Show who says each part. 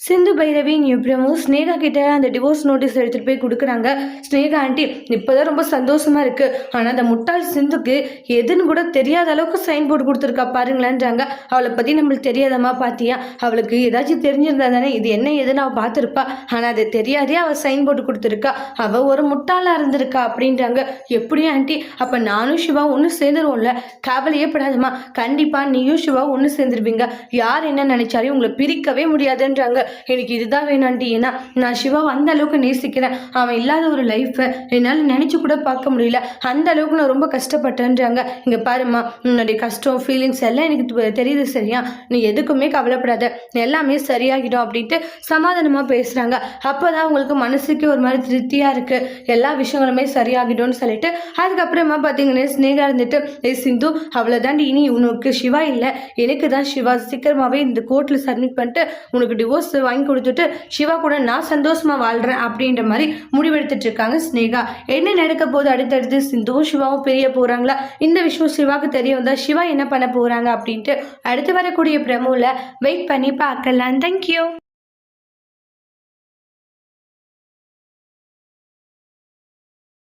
Speaker 1: சிந்து பைரவி பிரமு ஸ்னேகா கிட்ட அந்த divorce notice எடுத்துட்டு போய் கொடுக்குறாங்க. ஸ்னேகா ஆண்டி இப்போதான் ரொம்ப சந்தோஷமா இருக்கு, ஆனால் அந்த முட்டாள் சிந்துக்கு எதுன்னு கூட தெரியாத அளவுக்கு சைன் போட்டு கொடுத்துருக்கா பாருங்களேன்றாங்க. அவளை பற்றி நம்மளுக்கு தெரியாதம்மா, பார்த்தியா? அவளுக்கு ஏதாச்சும் தெரிஞ்சிருந்தா தானே இது என்ன எதுன்னு அவள் பார்த்துருப்பா. ஆனால் அது தெரியாதே அவள் சைன் போட்டு கொடுத்துருக்கா. அவள் ஒரு முட்டாளாக இருந்திருக்கா அப்படின்றாங்க. எப்படியும் ஆண்டி, அப்போ நானும் சிவா ஒன்று சேர்ந்துருவோம்ல, கவலையே படாதம்மா. கண்டிப்பாக நீயும் சிவா ஒன்று சேர்ந்துருவீங்க. யார் என்ன நினைச்சாலும் உங்களை பிரிக்கவே முடியாதுன்றாங்க. எனக்கு இதுதான் வேணாண்டி, ஏன்னா நான் சிவாவை அந்த அளவுக்கு நேசிக்கிறேன். அவன் இல்லாத ஒரு லைஃப்பை என்னால் நினச்சி கூட பார்க்க முடியல. அந்த அளவுக்கு நான் ரொம்ப கஷ்டப்பட்டேன்றாங்க. இங்கே பாருமா, உன்னுடைய கஷ்டம் ஃபீலிங்ஸ் எல்லாம் எனக்கு தெரியுது, சரியா? நீ எதுக்குமே கவலைப்படாத, எல்லாமே சரியாகிடும் அப்படின்ட்டு சமாதானமாக பேசுகிறாங்க. அப்போ தான் உங்களுக்கு மனசுக்கு ஒரு மாதிரி திருப்தியாக இருக்குது, எல்லா விஷயங்களுமே சரியாகிடும்னு சொல்லிட்டு அதுக்கப்புறமா பார்த்தீங்கன்னா ஸ்னேகா இருந்துட்டு, சிந்து அவ்வளோதாண்டி, இனி உனக்கு சிவா இல்லை, எனக்கு தான் சிவா. சீக்கிரமாகவே இந்த கோர்ட்டில் சப்மிட் பண்ணிட்டு உனக்கு டிவோர்ஸ் வாங்கி கொடுத்துட்டு சிவா கூட நான் சந்தோஷமா வாழ்றேன் அப்படின்ற மாதிரி முடிவெடுத்துட்டு இருக்காங்க ஸ்னேகா. என்ன நடக்க போது அடுத்தடுத்து சிந்துவும் சிவாவும் பெரிய போறாங்களா, இந்த விஷயம் சிவாக்கு தெரிய வந்தா சிவா என்ன பண்ண போறாங்க அப்படின்ட்டு அடுத்து வரக்கூடிய பிரமோல வெயிட் பண்ணி பார்க்கலாம். தேங்க்யூ.